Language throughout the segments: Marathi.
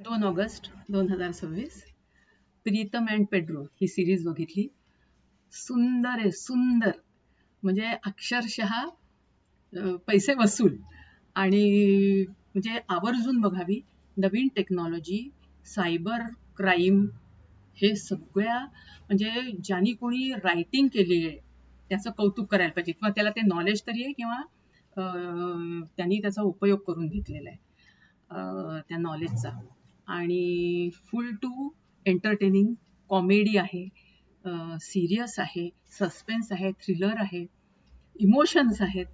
2 August 2026 Pritam and Pedro he series बघितली. सुंदर आहे, सुंदर. म्हणजे अक्षरशः पैसे वसूल. आणि म्हणजे आवर्जून बघावी. नवीन टेक्नॉलॉजी, सायबर क्राईम, हे सगळ्या म्हणजे ज्यांनी कोणी रायटिंग केली आहे त्याचं कौतुक करायला पाहिजे, किंवा त्याला ते नॉलेज तरी आहे, किंवा त्यांनी त्याचा उपयोग करून घेतलेला आहे त्या नॉलेजचा. आणि फुल टू एंटरटेनिंग कॉमेडी आहे, सिरियस आहे, सस्पेन्स आहे, थ्रिलर आहे, इमोशन्स आहेत,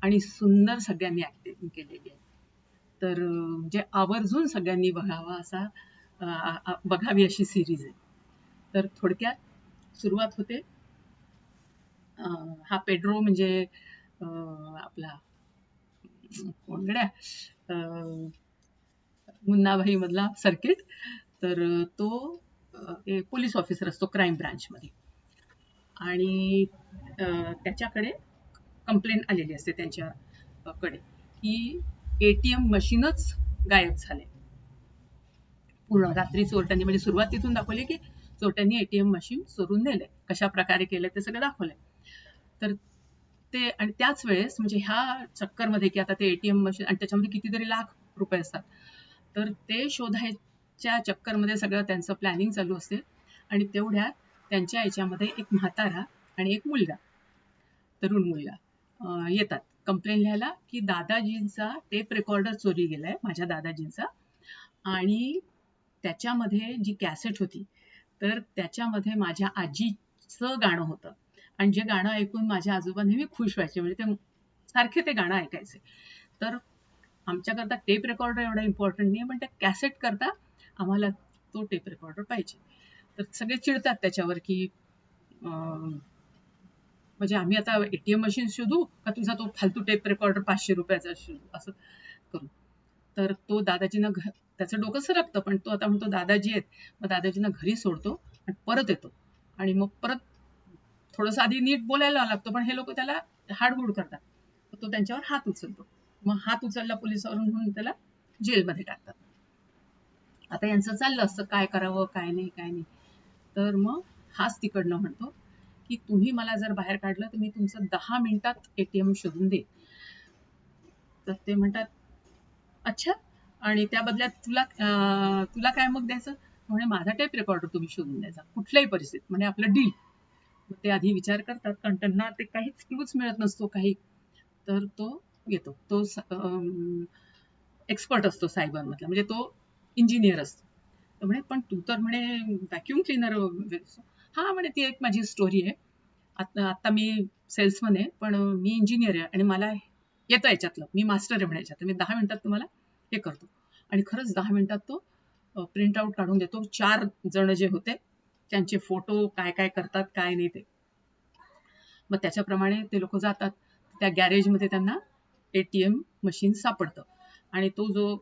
आणि सुंदर सगळ्यांनी ऍक्टिंग केलेली आहे. तर म्हणजे आवर्जून सगळ्यांनी बघावी अशी सिरीज आहे. तर थोडक्यात सुरुवात होते. हा पेड्रो म्हणजे आपला कोण गड्या, मुन्नाभाई मधला सर्किट. तर तो पोलीस ऑफिसर असतो क्राईम ब्रांचमध्ये, आणि त्याच्याकडे कंप्लेंट आलेली असते त्यांच्याकडे की एटीएम मशीनच गायब झाले. पूर्ण रात्री चोरट्यांनी, म्हणजे सुरुवात तिथून दाखवली की चोरट्यांनी एटीएम मशीन चोरून नेले, कशा प्रकारे केले ते सगळं दाखवलंय. तर ते, आणि त्याच वेळेस म्हणजे ह्या चक्करमध्ये की आता ते एटीएम मशीन आणि त्याच्यामध्ये कितीतरी लाख रुपये असतात, तर ते शोधायच्या चक्करमध्ये सगळं त्यांचं प्लॅनिंग चालू असते. आणि तेवढ्यात त्यांच्या याच्यामध्ये एक म्हातारा आणि एक मुलगा, तरुण मुलगा येतात कंप्लेन लिहायला की दादाजींचा टेप रेकॉर्डर चोरी गेलाय, माझ्या दादाजींचा. आणि त्याच्यामध्ये जी कॅसेट होती, तर त्याच्यामध्ये माझ्या आजीचं गाणं होतं, आणि जे गाणं ऐकून माझ्या आजोबा नेहमी खुश व्हायचे, म्हणजे ते सारखे ते गाणं ऐकायचे. तर आमच्याकरता टेप रेकॉर्डर एवढा इम्पॉर्टंट नाही, पण त्या कॅसेट करता आम्हाला तो टेप रेकॉर्डर पाहिजे. तर सगळे चिडतात त्याच्यावर की म्हणजे आम्ही आता एटीएम मशीन शोधू का तुझा तो फालतू टेप रेकॉर्डर 500 रुपयाचा शोधू, असं करू. तर तो दादाजींना त्याचं डोकं सरकतं, पण तो आता म्हणतो दादाजी आहेत, मग दादाजींना घरी सोडतो आणि परत येतो. आणि मग परत थोडंसं आधी नीट बोलायला लागतो, पण हे लोक त्याला हाडहूड करतात. तो त्यांच्यावर हात उचलतो. मग हात उचलला पोलिसावरून म्हणून त्याला जेलमध्ये टाकतात. आता यांचं चाललं असतं काय करावं काय नाही काय नाही. तर मग हाच तिकडनं म्हणतो की तुम्ही मला जर बाहेर काढलं तर मी तुमचं 10 मिनिटात एटीएम शोधून देईन. तर ते म्हणतात अच्छा, आणि त्या बदल्यात तुला काय मग द्यायचं? म्हणे माझा टेप रेकॉर्डर तुम्ही शोधून द्यायचा कुठल्याही परिस्थितीत, म्हणजे आपलं डील. ते आधी विचार करतात, कारण त्यांना ते काहीच क्लूच मिळत नसतो काही. तर तो येतो, तो एक्सपर्ट असतो सायबर मधला, म्हणजे तो इंजिनियर असतो. तर म्हणे पण तू तर म्हणे व्हॅक्युम क्लिनर. हा म्हणे ती एक माझी स्टोरी आहे. आता मी सेल्समन आहे, पण मी इंजिनियर आहे आणि मला येतं याच्यातलं, मी मास्टर आहे म्हणायच्या. तर मी 10 मिनिटात तुम्हाला हे करतो. आणि खरंच 10 मिनिटात तो प्रिंट आउट काढून देतो. 4 जण जे होते त्यांचे फोटो, काय काय करतात काय नाही ते. मग त्याच्याप्रमाणे ते लोक जातात. त्या गॅरेजमध्ये त्यांना एटीएम मशीन सापडतं, आणि तो जो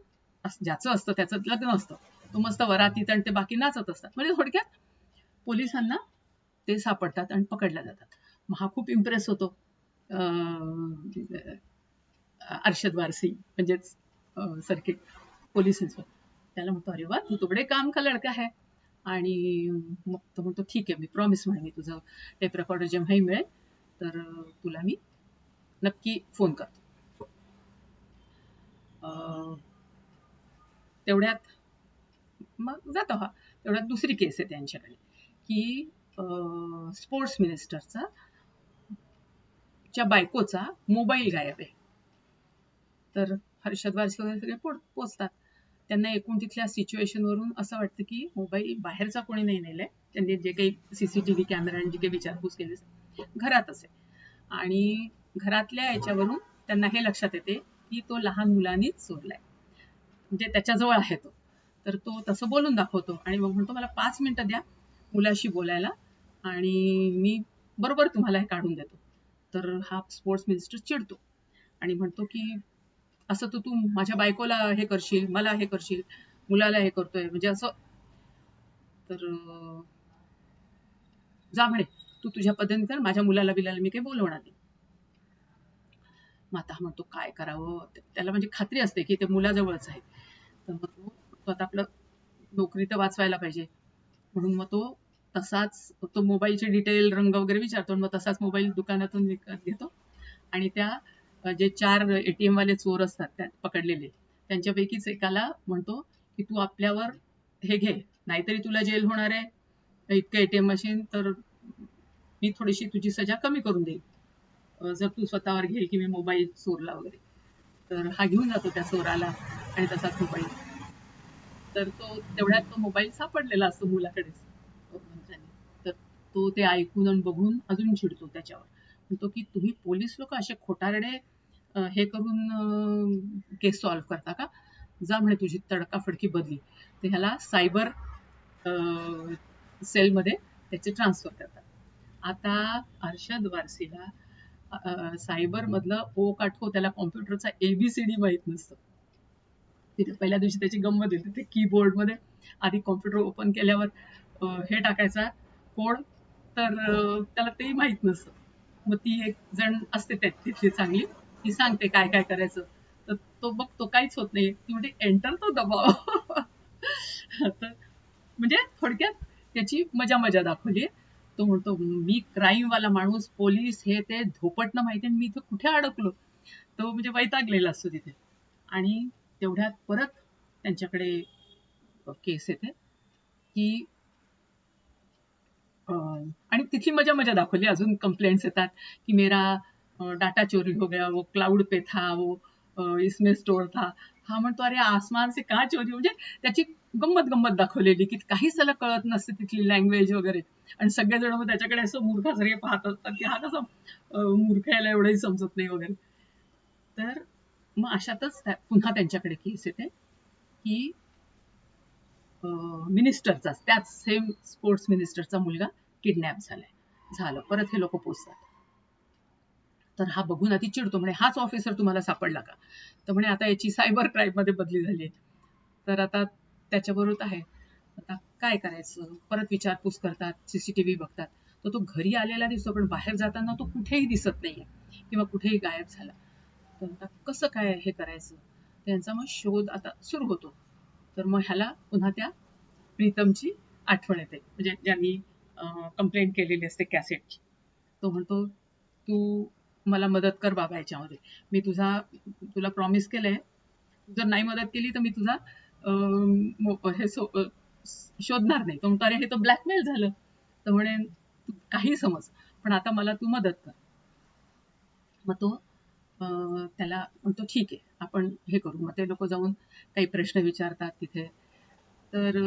ज्याचं असतं त्याचं लग्न असतं, तो मस्त वरातीत आणि ते बाकी नाचत असतात. म्हणजे थोडक्यात पोलिसांना ते सापडतात आणि पकडल्या जातात. मग हा खूप इम्प्रेस होतो अरशद वारसी, म्हणजेच सर्किट पोलीस इन्स्पेक्टर. त्याला म्हणतो अरे वा तू तो बडे काम का लडका है. आणि मग तो म्हणतो ठीक आहे, मी प्रॉमिस म्हणे मी तुझं टेप रेकॉर्डर जेव्हाही मिळेल तर तुला मी नक्की फोन करतो. तेवढ्यात मग जातो हा. तेवढ्यात दुसरी केस आहे त्यांच्याकडे की स्पोर्ट्स मिनिस्टरचा च्या बायकोचा मोबाईल गायब आहे. तर हर्षद वारसी वगैरे सगळे पोचतात. त्यांना एकूण तिथल्या सिच्युएशनवरून असं वाटतं की मोबाईल बाहेरचा कोणी नाही नेलाय, त्यांनी जे काही सीसीटीव्ही कॅमेरा जी काही विचारपूस केली घरातच आहे. आणि घरातल्या याच्यावरून त्यांना हे लक्षात येते की तो लहान मुलांनीच चोरलाय, म्हणजे त्याच्याजवळ आहे तो. तर तो तसं बोलून दाखवतो आणि मग म्हणतो मला 5 मिनिटं द्या मुलाशी बोलायला आणि मी बरोबर तुम्हाला हे काढून देतो. तर हा स्पोर्ट्स मिनिस्टर चिडतो आणि म्हणतो की असं तू माझ्या बायकोला हे करशील, मला हे करशील, मुलाला हे करतोय, म्हणजे असं. तर जा म्हणे तू तुझ्या पद्धतीने कर, माझ्या मुलाला बिलाला मी काही बोलवणार नाही. मग आता म्हणतो काय करावं, त्याला म्हणजे खात्री असते की ते मुलाजवळच आहे. तर मग तो आता आपलं नोकरी तर वाचवायला पाहिजे. म्हणून मग तो तसाच तो मोबाईलचे डिटेल, रंग वगैरे विचारतो. मग तसाच मोबाईल दुकानातून विकत घेतो आणि त्या जे 4 एटीएम वाले चोर असतात त्या पकडलेले, त्यांच्यापैकीच एकाला म्हणतो, की "तू आपल्यावर हे घे, नाहीतरी तुला जेल होणार आहे. इतकं एटीएम मशीन, तर मी थोडीशी तुझी सजा कमी करून देईल. जर तू स्वतःवर घेईल की मी मोबाईल चोरला वगैरे." तर हा घेऊन जातो त्या चोराला आणि तसाच मोबाईल. तर तो तेवढ्यात तो मोबाईल सापडलेला असतो मुलाकडेच. तर तो ते ऐकून आणि बघून अजून चिडतो त्याच्यावर. म्हणतो की तुम्ही पोलीस लोक असे खोटारडे हे करून केस सॉल्व्ह करता का? जा म्हणे तुझी तडकाफडकी बदली. ते ह्याला सायबर सेलमध्ये त्याचे ट्रान्सफर करतात. आता अर्शद वारसीला सायबर मधलं ओ काठो त्याला कॉम्प्युटरचा एबीसीडी माहित नसतं. तिथे पहिल्या दिवशी त्याची गंमत येते. ते कीबोर्डमध्ये आधी कॉम्प्युटर ओपन केल्यावर हे टाकायचा कोड, तर त्याला तेही माहीत नसतं. मग ती एक जण असते तिथली चांगली, ती सांगते काय काय करायचं. तर तो बघतो काहीच होत नाही. ती म्हणते एंटर तो दबाव. तर म्हणजे थोडक्यात त्याची मजा मजा दाखवली. तो म्हणतो मी क्राईम वाला माणूस, पोलीस हे ते धोपटणं माहिती, मी इथं कुठे अडकलो. तो म्हणजे वैतागलेला असतो तिथे. आणि तेवढ्यात परत त्यांच्याकडे केस येते की आणि तिथली मजा मजा दाखवली. अजून कंप्लेंट्स येतात की मेरा डाटा चोरी हो गया, वो क्लाउड पे था, वो इसमें स्टोर था. हा म्हणतो अरे आसमान से का चोरी, म्हणजे त्याची गंमत गंमत दाखवलेली की काहीच त्याला कळत नसते तिथली लँग्वेज वगैरे. आणि सगळेजण मग त्याच्याकडे असं मूर्खासारखे पाहत असतात की हा कसा मूर्ख, याला एवढंही समजत नाही वगैरे. तर मग अशातच पुन्हा त्यांच्याकडे केस येते की मिनिस्टरचा, त्याच सेम स्पोर्ट्स मिनिस्टरचा मुलगा किडनॅप झालाय. झालं, परत हे लोक पोचतात. तर हा बघून आधी चिडतो, म्हणे हाच ऑफिसर तुम्हाला सापडला का? तर म्हणे आता याची सायबर क्राईम मध्ये बदली झाली. तर आता त्याच्याबरोबर आहे. आता काय करायचं, परत विचारपूस करतात, सीसीटीव्ही बघतात. तर तो घरी आलेला दिसतो, पण बाहेर जाताना तो कुठेही दिसत नाहीये किंवा कुठेही गायब झाला. तर आता कसं काय हे करायचं, त्यांचा मग शोध आता सुरू होतो. तर मग ह्याला पुन्हा त्या प्रीतमची आठवण येते, म्हणजे ज्यांनी कंप्लेंट केलेली असते कॅसेटची. तो म्हणतो तू मला मदत कर बाबा याच्यामध्ये. मी तुला प्रॉमिस केलंय, जर नाही मदत केली तर मी तुझा शोधणार नाही. तो म्हणतो अरे हे तर ब्लॅकमेल झालं. तर म्हणे तू काही समज, पण आता मला तू मदत कर. मग तो त्याला म्हणतो ठीक आहे, आपण हे करू. मग ते लोक जाऊन काही प्रश्न विचारतात तिथे. तर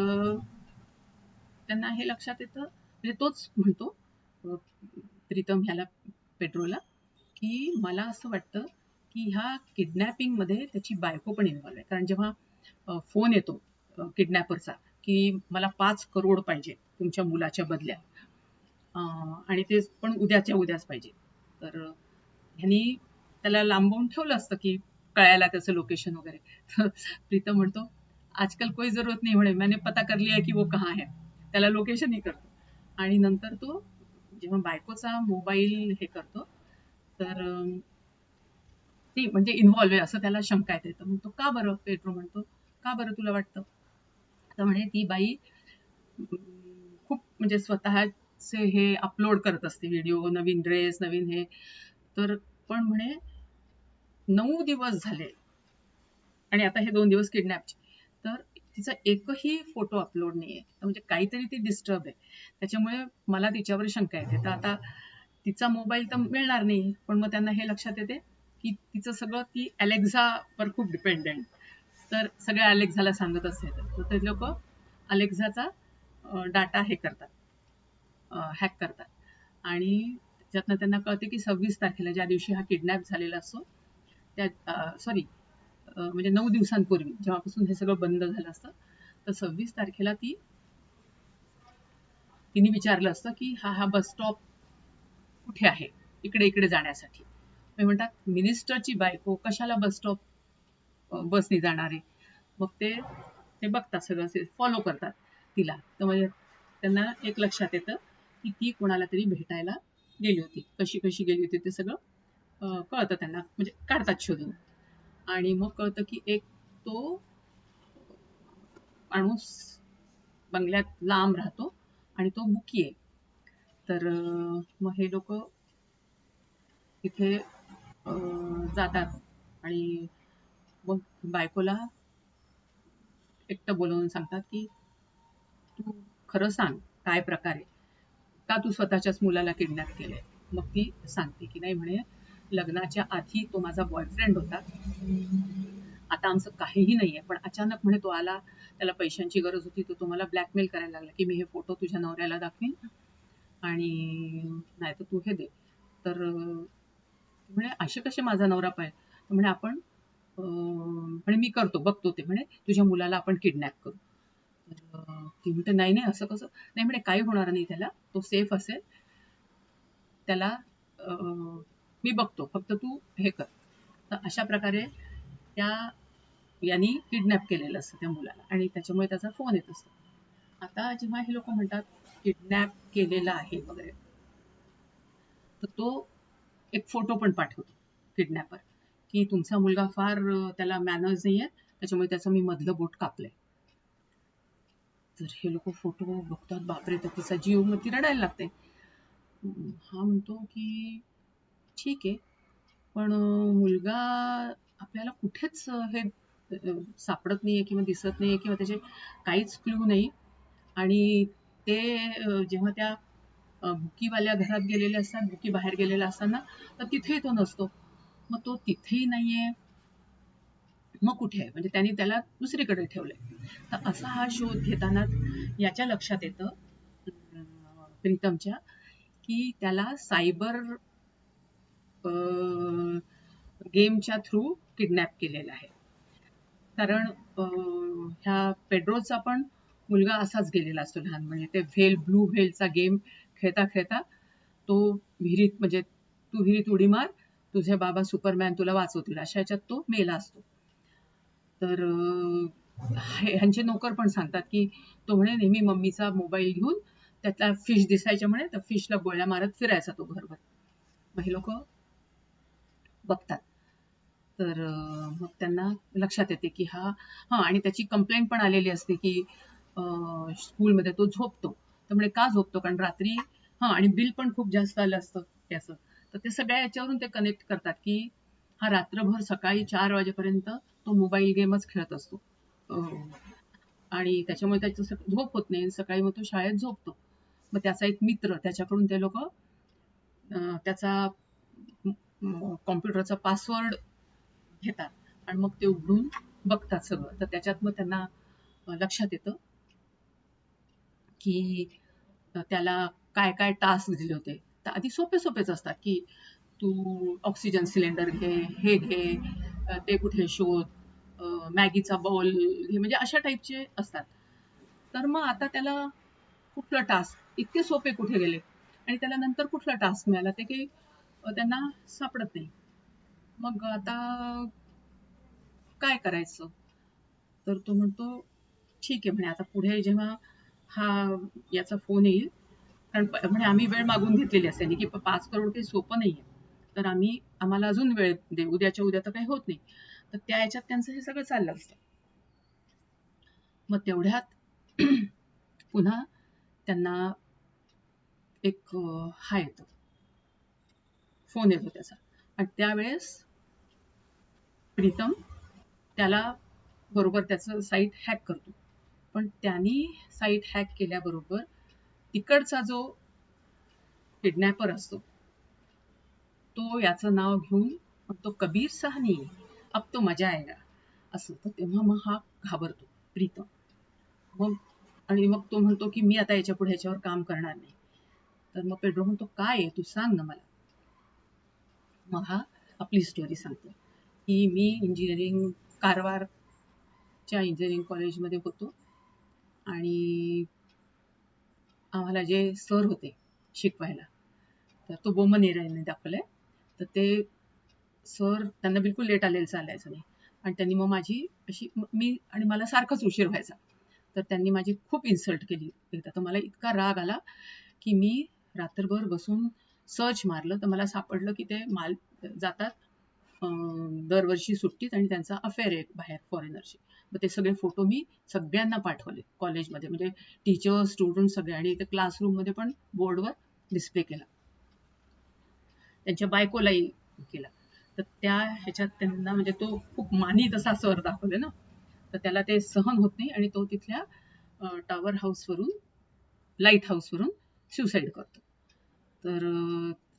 त्यांना हे लक्षात येतं, म्हणजे तोच म्हणतो प्रीतम ह्याला, पेट्रोला, की मला असं वाटतं की ह्या किडनॅपिंग मध्ये त्याची बायको पण इन्व्हॉल्व आहे. कारण जेव्हा फोन येतो किडनॅपरचा की मला 5 करोड पाहिजे तुमच्या मुलाच्या बदल्यात, आणि ते पण उद्याच्या उद्याच पाहिजे. तर ह्यांनी त्याला लांबवून ठेवलं असतं की कळायला त्याचं लोकेशन वगैरे. प्रीतम म्हणतो आजकाल कोई जरूरत नाही म्हणे, मैंने पता कर लिया की वो कहाँ है. त्याला लोकेशनही करतो. आणि नंतर तो जेव्हा बायकोचा मोबाईल हे करतो, तर ती म्हणजे इन्व्हॉल्व आहे असं त्याला शंका येते. तर म्हणतो का बरं, पेट्रो म्हणतो का बरं तुला वाटतं. तर म्हणे ती बाई खूप म्हणजे स्वतःचे हे अपलोड करत असते व्हिडिओ, नवीन ड्रेस, नवीन हे. तर पण म्हणे 9 दिवस झाले आणि आता हे 2 दिवस किडनॅपचे, तर तिचा एकही फोटो अपलोड नाहीये. म्हणजे काहीतरी ती डिस्टर्ब आहे. त्याच्यामुळे मला तिच्यावर शंका येते. तर आता तिचा मोबाईल तर मिळणार नाही, पण मग त्यांना हे लक्षात येते की तिचं सगळं ती अलेक्झावर खूप डिपेंडेंट. तर सगळ्या अलेक्झाला सांगत असते. तर ते लोक अलेक्झाचा डाटा हे करतात, हॅक करतात. आणि त्याच्यातनं त्यांना कळते की 26 तारखेला, ज्या दिवशी हा किडनॅप झालेला असतो, त्या सॉरी म्हणजे 9 दिवसांपूर्वी जेव्हापासून हे सगळं बंद झालं असतं, तर 26 तारखेला तिने विचारलं असतं की हा हा बस स्टॉप कुठे आहे इकडे इकडे जाण्यासाठी. मी म्हणतात मिनिस्टरची बायको कशाला बस स्टॉप बसने जाणार आहे. मग ते ते बघतात, सगळं फॉलो करतात तिला. तर म्हणजे त्यांना एक लक्षात येतं की ती कोणाला तरी भेटायला गेली होती. कशी कशी गेली होती ते सगळं कळतं त्यांना, म्हणजे काढतात शोधून. आणि मग कळतं की एक तो माणूस बंगल्यात लांब राहतो आणि तो बुकी आहे. तर मग हे लोक तिथे जातात आणि मग बायकोला एकटं बोलवून सांगतात की तू खरं सांग, काय प्रकार आहे, का तू स्वतःच्याच मुलाला किडनॅप केलंय. मग ती सांगते की नाही म्हणे, लग्नाच्या आधी तो माझा बॉयफ्रेंड होता, आता आमचं काहीही नाहीये, पण अचानक म्हणे तो आला, त्याला पैशांची गरज होती, तर तो मला ब्लॅकमेल करायला लागला की मी हे फोटो तुझ्या नवऱ्याला दाखवीन आणि नाही तर तू हे दे. तर म्हणे असे कसे माझा नवरा पाहिजे, म्हणे आपण म्हणे मी करतो, बघतो ते, म्हणे तुझ्या मुलाला आपण किडनॅप करू. तर ती म्हणते नाही नाही असं कसं, नाही म्हणे काही होणार नाही त्याला, तो सेफ असेल, त्याला मी बघतो, फक्त तू हे कर. तर अशा प्रकारे त्या यांनी किडनॅप केलेलं असतं त्या मुलाला आणि त्याच्यामुळे त्याचा फोन येत असतो. आता जेव्हा हे लोक म्हणतात किडनॅप केलेला आहे वगैरे, तर तो एक फोटो पण पाठवतो किडनॅपर, की तुमचा मुलगा फार त्याला मॅनर्स नाही आहेत, त्याच्यामुळे त्याचं मी मधलं बोट कापलंय. तर हे लोक फोटो बघतात, बापरे, तर तिचा जीव, मग ती रडायला लागते. हा म्हणतो की ठीक आहे, पण मुलगा आपल्याला कुठेच हे सापडत नाहीये किंवा दिसत नाहीये किंवा त्याचे काहीच क्लू नाही. आणि ते जेव्हा त्या बुकीवाल्या घरात गेलेले असतात, बुकी बाहेर गेलेला असताना, तर तिथेही तो नसतो. मग तो तिथेही नाहीये, मग कुठे आहे, म्हणजे त्यांनी त्याला दुसरीकडे ठेवलंय. तर असा हा शोध घेताना याच्या लक्षात येतं प्रीतमच्या, की त्याला सायबर गेमच्या थ्रू किडनॅप केलेलं आहे. कारण ह्या पेड्रोचा पण मुलगा असाच गेलेला असतो लहान, म्हणजे ते ब्लू व्हेलचा गेम खेळता खेळता तो विहिरीत, म्हणजे तू विहिरीत उडी मार, तुझे बाबा सुपरमॅन तुला वाचवतील, अशा ह्याच्यात तो मेला असतो. तर ह्यांचे नोकर पण सांगतात की तो म्हणे नेहमी मम्मीचा मोबाईल घेऊन त्यातला फिश दिसायच्या म्हणे, तर फिशला गोळ्या मारत फिरायचा तो घरभर. मग हे लोक बघतात. तर मग त्यांना लक्षात येते की आणि त्याची कंप्लेंट पण आलेली असते की स्कूलमध्ये तो झोपतो. तर म्हणजे का झोपतो, कारण रात्री आणि बिल पण खूप जास्त आलं असतं त्याचं. तर ते सगळ्या याच्यावरून ते कनेक्ट करतात की हा रात्रभर सकाळी 4 वाजेपर्यंत तो मोबाईल गेमच खेळत असतो. आणि त्याच्यामुळे त्याचं झोप होत नाही, सकाळी मग तो शाळेत झोपतो. मग त्याचा एक मित्र, त्याच्याकडून ते लोक त्याचा कॉम्प्युटरचा पासवर्ड घेतात आणि मग ते उघडून बघतात सगळं. तर त्याच्यात मग त्यांना लक्षात येतं की त्याला काय काय टास्क दिले होते. तर आधी सोपे सोपेच असतात की तू ऑक्सिजन सिलेंडर घे, हे घे, ते कुठे शोध, मॅगीचा बाउल घे, म्हणजे अशा टाईपचे असतात. तर मग आता त्याला कुठलं टास्क इतके सोपे कुठे गेले आणि त्याला नंतर कुठला टास्क मिळाला ते काही त्यांना सापडत नाही. मग आता काय करायचं? तर तो म्हणतो ठीक आहे, म्हणे आता पुढे जेव्हा याचा फोन येईल, कारण म्हणे आम्ही वेळ मागून घेतलेली असते की 5 करोड काही सोपं नाहीये, तर आम्हाला अजून वेळ दे, उद्याच्या उद्या तर काही होत नाही. तर त्या याच्यात त्यांचं हे सगळं चाललं असतं. मग तेवढ्यात पुन्हा त्यांना एक येतो, फोन येतो त्याचा, आणि त्यावेळेस प्रीतम त्याला बरोबर त्याचं साईट हॅक करतो. पण त्यांनी साईट हॅक केल्याबरोबर तिकडचा जो किडनॅपर असतो तो याचं नाव घेऊन तो कबीर साहनी, अब तो मजा आएगा असं. तर तेव्हा मग हा घाबरतो प्रीतम. मग आणि मग तो म्हणतो की मी आता याच्या पुढे ह्याच्यावर काम करणार नाही. तर मग पेड्रो म्हणतो काय आहे, तू सांग ना मला. मग हा आपली स्टोरी सांगतो की मी कारवारच्या इंजिनिअरिंग कॉलेजमध्ये होतो आणि आम्हाला जे सर होते शिकवायला, तर तो बोमन एरियाने दाखवलाय. तर ते सर, त्यांना बिलकुल लेट आलेलं चालायचं नाही, आणि त्यांनी मग माझी अशी, मी आणि मला सारखाच उशीर व्हायचा, तर त्यांनी माझी खूप इन्सल्ट केली एकदा. तर मला इतका राग आला की मी रात्रभर बसून सर्च मारलं, तर मला सापडलं की ते जातात दरवर्षी सुट्टीत आणि त्यांचा अफेअर आहे बाहेर फॉरेनरशी. मग ते सगळे फोटो मी सगळ्यांना पाठवले कॉलेजमध्ये, म्हणजे टीचर स्टुडंट सगळे, आणि ते क्लासरूममध्ये पण बोर्डवर डिस्प्ले केला, त्यांच्या बायकोलाही केला. तर त्या ह्याच्यात त्यांना म्हणजे तो खूप मानी तसा सर दाखवले ना, तर त्याला ते सहन होत नाही आणि तो तिथल्या टॉवर हाऊसवरून, लाईट हाऊसवरून सुसाईड करतो. तर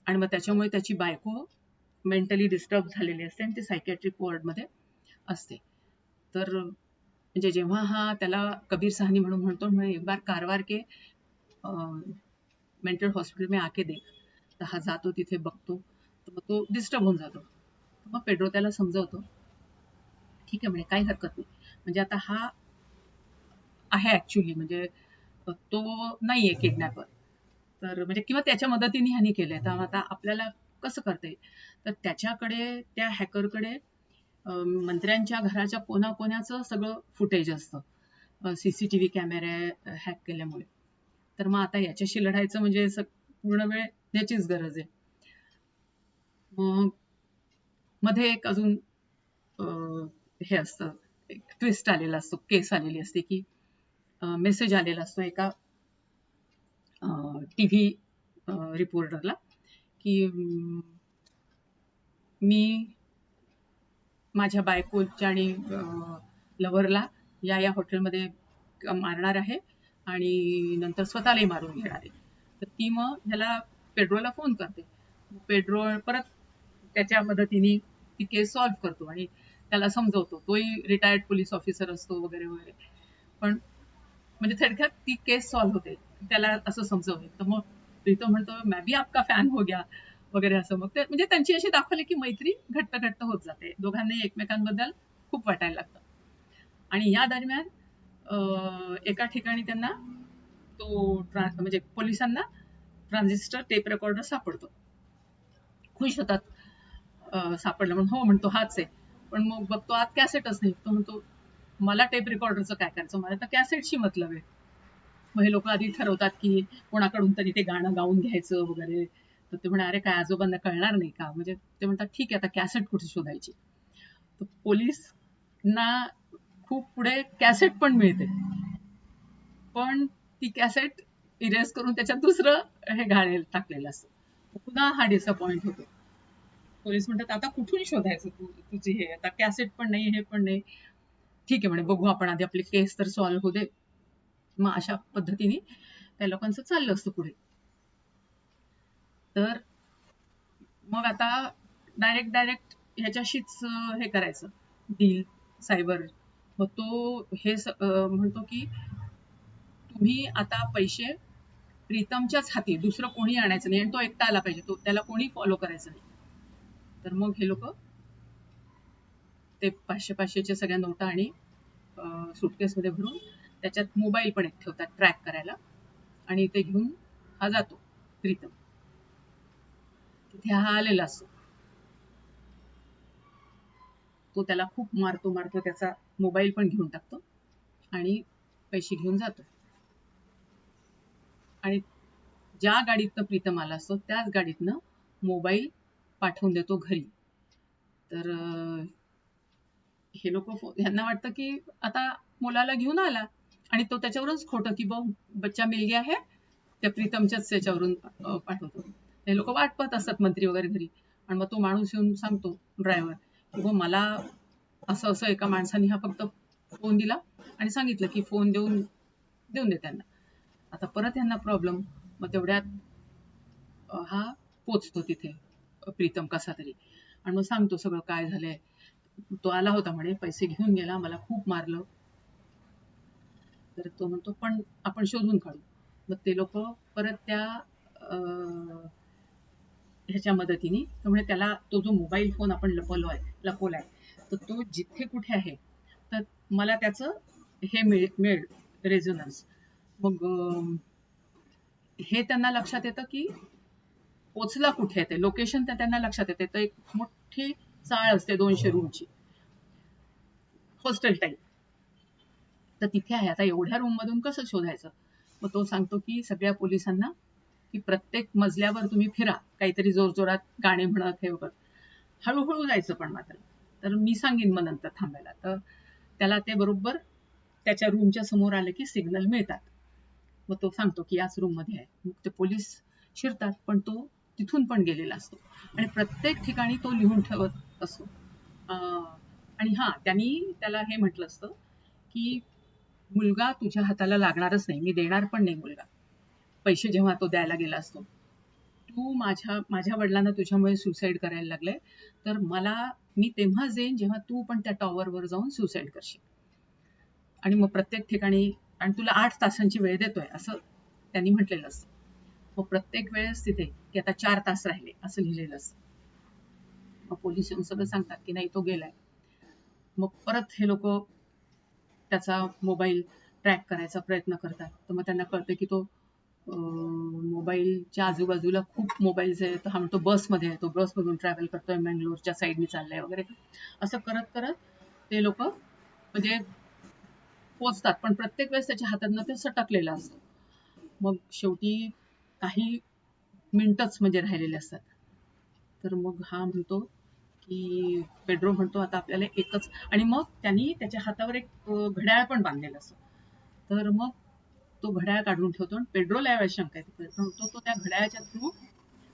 आणि मग त्याच्यामुळे त्याची बायको मेंटली डिस्टर्ब झालेली असते आणि ती सायकॅट्रिक वॉर्डमध्ये असते. तर म्हणजे जेव्हा हा त्याला कबीर साहनी म्हणून म्हणतो, म्हणजे एक बार कारवार के मेंटल हॉस्पिटल में आके देख, तर हा जातो तिथे बघतो, तर मग तो डिस्टर्ब होऊन जातो. मग पेड्रो त्याला समजवतो, ठीक आहे म्हणे, काही हरकत नाही, म्हणजे आता हा आहे ऍक्च्युली, म्हणजे तो नाहीये किडनॅपर, तर म्हणजे किंवा त्याच्या मदतीने ह्यानी केलंय, तर आता आपल्याला कसं करता येईल. तर त्याच्याकडे, त्या हॅकरकडे मंत्र्यांच्या घराच्या कोणाकोणाचं सगळं फुटेज असतं, सीसीटीव्ही कॅमेरे हॅक केल्यामुळे. तर मग आता याच्याशी लढायचं म्हणजे पूर्ण वेळ याचीच गरज आहे. मग मध्ये एक अजून हे असतं, एक ट्विस्ट आलेला असतो, केस आलेली असते, की मेसेज आलेला असतो एका टीव्ही रिपोर्टरला, की मी माझ्या बायकोच्या आणि लव्हरला या हॉटेलमध्ये मारणार आहे आणि नंतर स्वतःलाही मारून घेणार आहे. तर ती मग ह्याला, पेड्रोला फोन करते. पेड्रो परत त्याच्या मदतीने ती केस सॉल्व्ह करतो आणि त्याला समजवतो. तोही रिटायर्ड पोलीस ऑफिसर असतो वगैरे वगैरे. पण म्हणजे थोडक्यात ती केस सॉल्व्ह होते, त्याला असं समजवते. तर मग प्रीतम म्हणतो, मैं भी आपका फॅन हो गया वगैरे असं. मग ते म्हणजे त्यांची अशी दाखवली की मैत्री घट्ट घट्ट होत जाते, दोघांनाही एकमेकांबद्दल खूप वाटायला लागतं. आणि या दरम्यान एका ठिकाणी त्यांना तो म्हणजे पोलिसांना ट्रान्झिस्टर टेप रेकॉर्डर सापडतो. खुश होतात सापडलं म्हणून, हो म्हणतो हाच आहे. पण मग बघतो आत कॅसेटच नाही. तो म्हणतो, मला टेप रेकॉर्डरचं काय करायचं, मला तर कॅसेटशी मतलब आहे. मग हे लोक आधी ठरवतात की कोणाकडून तरी ते गाणं गाऊन घ्यायचं वगैरे. तर ते म्हणा, अरे काय आजोबांना कळणार नाही का, म्हणजे ते म्हणतात ठीक आहे, आता कॅसेट कुठे शोधायची. तर पोलिसना खूप पुढे कॅसेट पण मिळते, पण ती कॅसेट इरेज करून त्याच्यात दुसरं हे गाणं टाकलेलं असतं. पुन्हा हा डिसअपॉइंट होतो. पोलीस म्हणतात, आता कुठून शोधायचं तुझी हे, आता कॅसेट पण नाही, हे पण नाही. ठीक आहे म्हणे, बघू आपण, आधी आपली केस तर सॉल्व्ह होऊ दे. मग अशा पद्धतीने त्या लोकांचं चाललं असतं पुढे. तर मग आता डायरेक्ट ह्याच्याशीच हे करायचं डील, सायबर. मग तो हे म्हणतो की तुम्ही आता पैसे प्रीतमच्याच हाती, दुसरं कोणी आणायचं नाही आणि तो एकटा आला पाहिजे, त्याला कोणी फॉलो करायचं नाही. तर मग हे लोक ते 500-500च्या सगळ्या नोटा आणि सुटकेसमध्ये भरून त्याच्यात मोबाईल पण एक ठेवतात ट्रॅक करायला, आणि ते घेऊन हा जातो प्रीतम. तिथे हा आलेला असतो. तो त्याला खूप मारतो, त्याचा मोबाईल पण घेऊन टाकतो आणि पैसे घेऊन जातो. आणि ज्या गाडीतनं प्रीतम आला असतो त्याच गाडीतनं मोबाईल पाठवून देतो घरी. तर हे लोक, ह्यांना वाटतं की आता मुलाला घेऊन आला, आणि तो त्याच्यावरूनच खोटं की बच्चा मिल गया है, त्या प्रीतमच्याच त्याच्यावरून पाठवतो. हे लोक वाट पाहत असतात मंत्री वगैरे घरी, आणि मग तो माणूस येऊन सांगतो, ड्रायव्हर, की हो मला असं असं एका माणसाने हा फक्त फोन दिला आणि सांगितलं की फोन देऊन दे त्यांना. आता परत यांना प्रॉब्लेम. मग तेवढ्यात हा पोचतो तिथे, प्रीतम कसा तरी, आणि मग सांगतो सगळं काय झालंय. तो आला होता म्हणे, पैसे घेऊन गेला, मला खूप मारलं. तर तो म्हणतो, पण आपण शोधून काढू. मग ते लोक परत त्या ह्याच्या मदतीने, त्यामुळे त्याला तो जो मोबाईल फोन आपण लपवलाय, तर तो जिथे कुठे आहे, तर मला त्याचं हे मिळेल, रेझोनन्स. मग हे त्यांना लक्षात येतं की पोचला कुठे आहे, ते लोकेशन तर त्यांना लक्षात येते. तर एक मोठी चाळ असते 200 रूमची, हॉस्टेल टाईप. तर तिथे आहे. आता एवढ्या रूम मधून कसं शोधायचं. मग तो सांगतो की सगळ्या पोलिसांना की प्रत्येक मजल्यावर तुम्ही फिरा, काहीतरी जोरजोरात गाणे म्हणत हे बघत, हळूहळू जायचं पण मात्र. तर मी सांगेन मग नंतर थांबायला. तर त्याला ते बरोबर त्याच्या रूमच्या समोर आलं की सिग्नल मिळतात. मग तो सांगतो की याच रूममध्ये आहे. मग ते पोलीस शिरतात, पण तो तिथून पण गेलेला असतो आणि प्रत्येक ठिकाणी तो लिहून ठेवत असतो. आणि त्यांनी त्याला हे म्हटलं असतं की मुलगा तुझ्या हाताला लागणारच नाही, मी देणार पण नाही मुलगा. पैसे जेव्हा तो द्यायला गेला असतो, तू माझ्या वडिलांना तुझ्यामुळे सुसाईड करायला लागले, तर मी तेव्हाच देईन जेव्हा तू पण त्या टॉवरवर जाऊन सुसाईड करशील. आणि मग प्रत्येक ठिकाणी, आणि तुला 8 तासांची वेळ देतोय असं त्यांनी म्हटलेलं असतं. मग प्रत्येक वेळेस तिथे की आता 4 तास राहिले असं लिहिलेलं असतं. मग पोलीस येऊन सगळं सांगतात की नाही, तो गेलाय. मग परत हे लोक त्याचा मोबाईल ट्रॅक करायचा प्रयत्न करतात. तर मग त्यांना कळतं की तो मोबाईलच्या आजूबाजूला खूप मोबाईल्स आहेत. हा म्हणतो बसमध्ये आहे, तो बसमधून ट्रॅव्हल करतोय, मंगलोरच्या साईडनी चाललाय वगैरे. असं करत करत ते लोक म्हणजे पोचतात, पण प्रत्येक वेळेस त्याच्या हातातनं ते सटकलेलं असतं. मग शेवटी काही मिनिटच म्हणजे राहिलेले असतात. तर मग हा म्हणतो की पेड्रो म्हणतो आता आपल्याला एकच, आणि मग त्यांनी त्याच्या हातावर एक घड्याळ पण बांधलेलं असतं. तर मग तो घड्याळ काढून ठेवतो आणि पेड्रोला यावेळेस शंका येते. पेड्रो म्हणतो तो त्या घड्याळाच्या थ्रू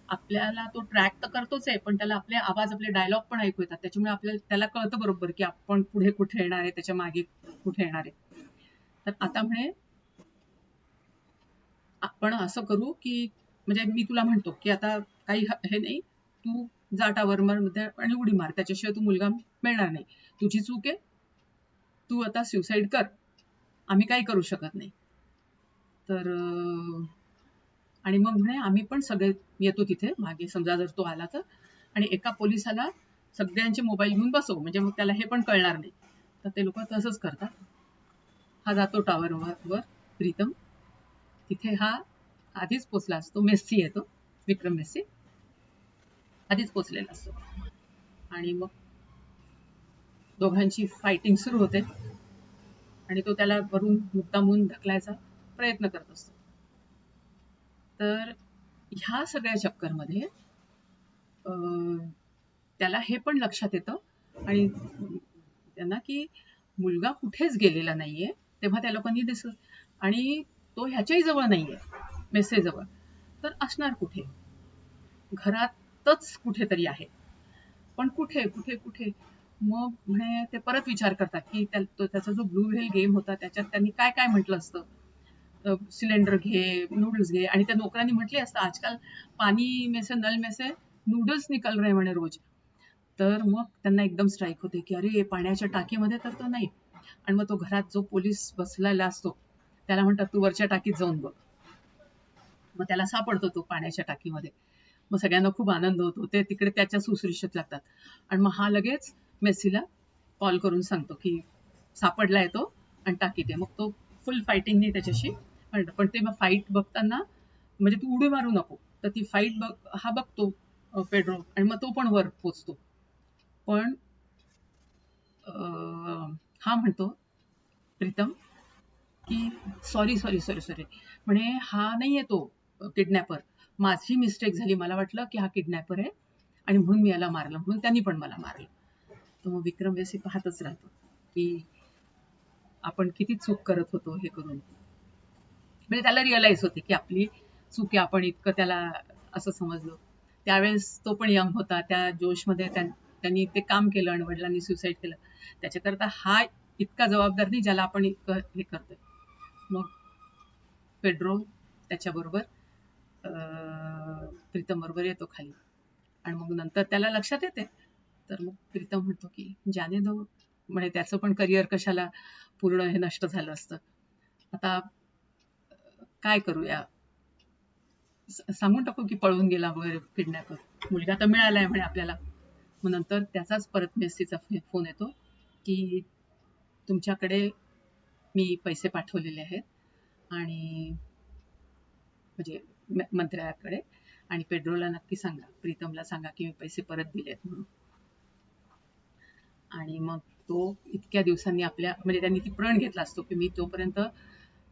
आपल्याला तो ट्रॅक तर करतोच आहे, पण त्याला आपले आवाज, आपले डायलॉग पण ऐकू येतात. त्याच्यामुळे आपल्याला त्याला कळतं बरोबर की आपण पुढे कुठे येणार आहे, त्याच्या मागे कुठे येणार आहे. तर आता म्हणे आपण असं करू की म्हणजे मी तुला म्हणतो की आता काही हे नाही, तू जा टावरमध्ये आणि उडी मार, त्याच्याशिवाय तू मुलगा मिळणार नाही. तुझी चूक आहे, तू आता सुसाईड कर, आम्ही काही करू शकत नाही. तर आणि मग म्हणे आम्ही पण सगळे येतो तिथे मागे, समजा जर तो आला तर, आणि एका पोलिसाला सगळ्यांचे मोबाईल घेऊन बसव, म्हणजे मग त्याला हे पण कळणार नाही. तर ते लोक तसंच करतात. हा जातो टावरवर, प्रीतम तिथे हा आधीच पोचला असतो. मेस्सी येतो, विक्रम मेस्सी आधीच पोचलेला असतो. आणि मग दोघांची फायटिंग सुरू होते आणि तो त्याला वरून मुद्दामून ढकलायचा प्रयत्न करत असतो. तर ह्या सगळ्या चक्करमध्ये त्याला हे पण लक्षात येतं आणि त्यांना की मुलगा कुठेच गेलेला नाहीये. तेव्हा त्या लोकांनी दिसत, आणि तो ह्याच्याही जवळ नाहीये, मेसेजवळ. तर असणार कुठे? घरातच कुठेतरी आहे, पण कुठे कुठे कुठे? मग म्हणे ते परत विचार करतात की त्याचा जो ब्लू व्हेल गेम होता त्याच्यात त्यांनी काय काय म्हटलं असतं. सिलेंडर घे, नूडल्स घे, आणि त्या नोकरांनी म्हटले असतं आजकाल पाणी में से नल में से नूडल्स निकल रहे म्हणे रोज. तर मग त्यांना एकदम स्ट्राईक होते की अरे पाण्याच्या टाकीमध्ये तर तो नाही. आणि मग तो घरात जो पोलीस बसलेला असतो त्याला म्हणतात तू वरच्या टाकीत जाऊन बघ. मग त्याला सापडतो तो पाण्याच्या टाकीमध्ये. मग सगळ्यांना खूप आनंद होतो, ते तिकडे त्याच्या सुश्रूषेत लागतात. आणि मग हा लगेच मेस्सीला कॉल करून सांगतो की सापडलाय तो आणि टाकीत आहे. मग तो फुल फायटिंगने त्याच्याशी, पण ते मग फाईट बघताना म्हणजे तू उडी मारू नको, तर ती फाईट हा बघतो पेड्रो, आणि मग तो पण वर पोचतो. पण हा म्हणतो प्रीतम की सॉरी सॉरी सॉरी सॉरी, म्हणे हा नाहीये तो किडनॅपर, माझी मिस्टेक झाली, मला वाटलं की हा किडनॅपर आहे आणि म्हणून मी याला मारलं, म्हणून त्यांनी पण मला मारलं. तर मग विक्रम वेसी पाहतच राहतो की आपण किती चूक करत होतो हे करून. म्हणजे त्याला रिअलाइज होते की आपली चूक आहे, आपण इतकं त्याला असं समजलो. त्यावेळेस तो पण यंग होता, त्या जोशमध्ये त्यांनी ते काम केलं आणि वडिलांनी सुसाईड केलं. त्याच्याकरता हा इतका जबाबदार नाही ज्याला आपण इतकं हे करतोय. मग पेड्रो त्याच्याबरोबर प्रीतम बरोबर येतो खाली, आणि मग नंतर त्याला लक्षात येते. तर मग प्रीतम म्हणतो की जाने दो, म्हणे त्याचं पण करिअर कशाला पूर्ण हे नष्ट झालं असतं. आता काय करूया, सांगून टाकू की पळून गेला वगैरे किडनॅपर, मुलगा तर मिळालाय म्हणे आपल्याला. मग नंतर त्याचाच परत मेस्सीचा फोन येतो की तुमच्याकडे मी पैसे पाठवलेले आहेत, आणि म्हणजे मंत्र्याकडे, आणि पेड्रोला नक्की सांगा, प्रीतमला सांगा की मी पैसे परत दिलेत म्हणून. आणि मग तो इतक्या दिवसांनी म्हणजे त्यांनी ती प्रण घेतला असतो की मी तोपर्यंत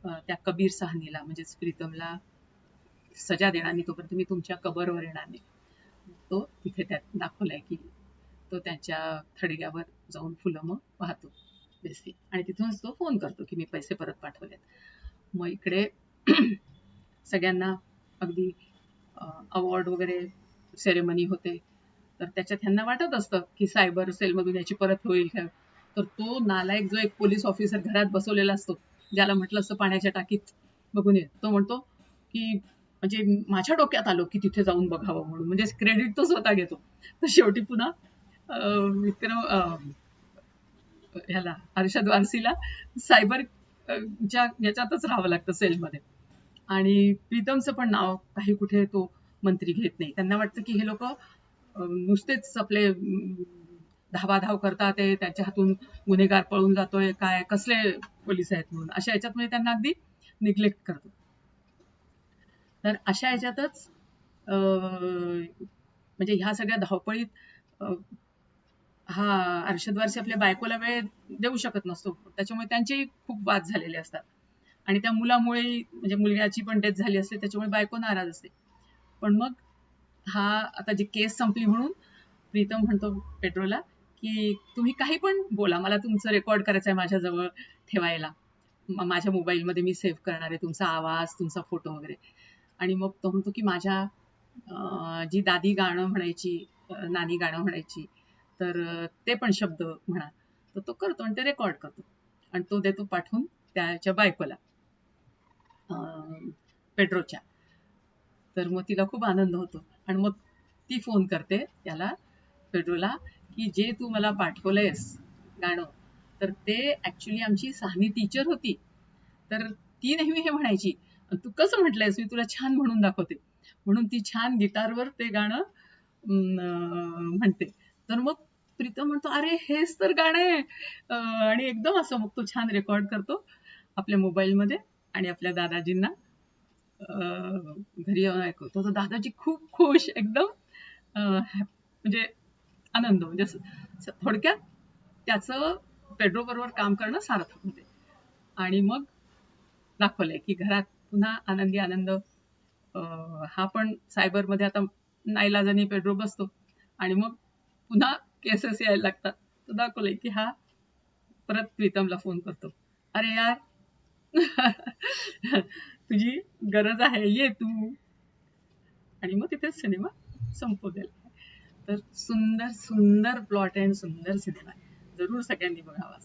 त्या कबीर सहानीला म्हणजेच प्रीतमला सजा देणार नाही, तोपर्यंत मी तुमच्या कबरवर येणार नाही. तो तिथे त्यात दाखवलाय की तो त्यांच्या थडग्यावर जाऊन फुलं मग वाहतो बेसिक, आणि तिथूनच तो फोन करतो की मी पैसे परत पाठवलेत. मग इकडे सगळ्यांना अगदी अवॉर्ड वगैरे सेरेमनी होते. तर त्याच्यात ह्यांना वाटत असतं की सायबर सेलमधून याची परत होईल का. तर तो नालायक जो एक पोलीस ऑफिसर घरात बसवलेला असतो, ज्याला म्हटलं असतं पाण्याच्या टाकीत बघून ये, तो म्हणतो की म्हणजे माझ्या डोक्यात आलो की तिथे जाऊन बघावं म्हणून, म्हणजे क्रेडिट तो स्वतः घेतो. तर शेवटी पुन्हा विक्रम ह्याला अर्शद वारसीला सायबर च्या याच्यातच राहावं लागतं सेलमध्ये. आणि प्रीतमचं पण नाव काही कुठे तो मंत्री घेत नाही. त्यांना वाटतं की हे लोक नुसतेच आपले धावाधाव करतात, ते त्यांच्या हातून गुन्हेगार पळून जातोय काय, कसले पोलीस आहेत म्हणून, अशा ह्याच्यात म्हणजे त्यांना अगदी निग्लेक्ट करतो. तर अशा ह्याच्यातच म्हणजे ह्या सगळ्या धावपळीत हा अर्शद वारसी आपल्या बायकोला वेळ देऊ शकत नसतो. त्याच्यामुळे त्यांचेही खूप वाद झालेले असतात. आणि त्या मुलामुळे म्हणजे मुलग्याची पण डेथ झाली असते, त्याच्यामुळे बायको नाराज असते. पण मग हा आता जी केस संपली म्हणून प्रीतम म्हणतो पेट्रोला की तुम्ही काही पण बोला, मला तुमचं रेकॉर्ड करायचं आहे माझ्याजवळ ठेवायला, माझ्या मोबाईलमध्ये मी सेव्ह करणार आहे तुमचा आवाज, तुमचा फोटो वगैरे. आणि मग तो म्हणतो की माझ्या जी दादी गाणं म्हणायची, नानी गाणं म्हणायची, तर ते पण शब्द म्हणा. तर तो करतो आणि ते रेकॉर्ड करतो आणि तो देतो पाठवून त्याच्या बायकोला, पेट्रोच्या. तर मग तिला खूप आनंद होतो आणि मग ती फोन करते त्याला, पेट्रोला, की जे तू मला पाठवलंयस गाणं, तर ते ऍक्च्युली आमची साहनी टीचर होती. तर ती नेहमी हे म्हणायची, तू कसं म्हटलंयस, मी तुला छान म्हणून दाखवते. म्हणून ती छान गिटारवर ते गाणं म्हणते. तर मग प्रीतम म्हणतो, अरे हेच तर गाणं आहे. आणि एकदम असं मग तो छान रेकॉर्ड करतो आपल्या मोबाईलमध्ये आणि आपल्या दादाजींना घरी येऊन ऐकवतो. तर दादाजी खूप खुश, एकदम म्हणजे आनंद, म्हणजे थोडक्यात त्याचं पेड्रो बरोबर काम करणं सार्थक होते. आणि मग दाखवलंय की घरात पुन्हा आनंदी आनंद. हा पण सायबरमध्ये आता नाईलाजाने पेड्रो बसतो आणि मग पुन्हा केसेस यायला लागतात. तर दाखवलंय की हा परत प्रीतमला फोन करतो, अरे यार तुझी गरज आहे, ये तू. आणि मग तिथेच सिनेमा संपू गेला. तर सुंदर सुंदर प्लॉट अँड सुंदर सिनेमा, जरूर सगळ्यांनी बघावा.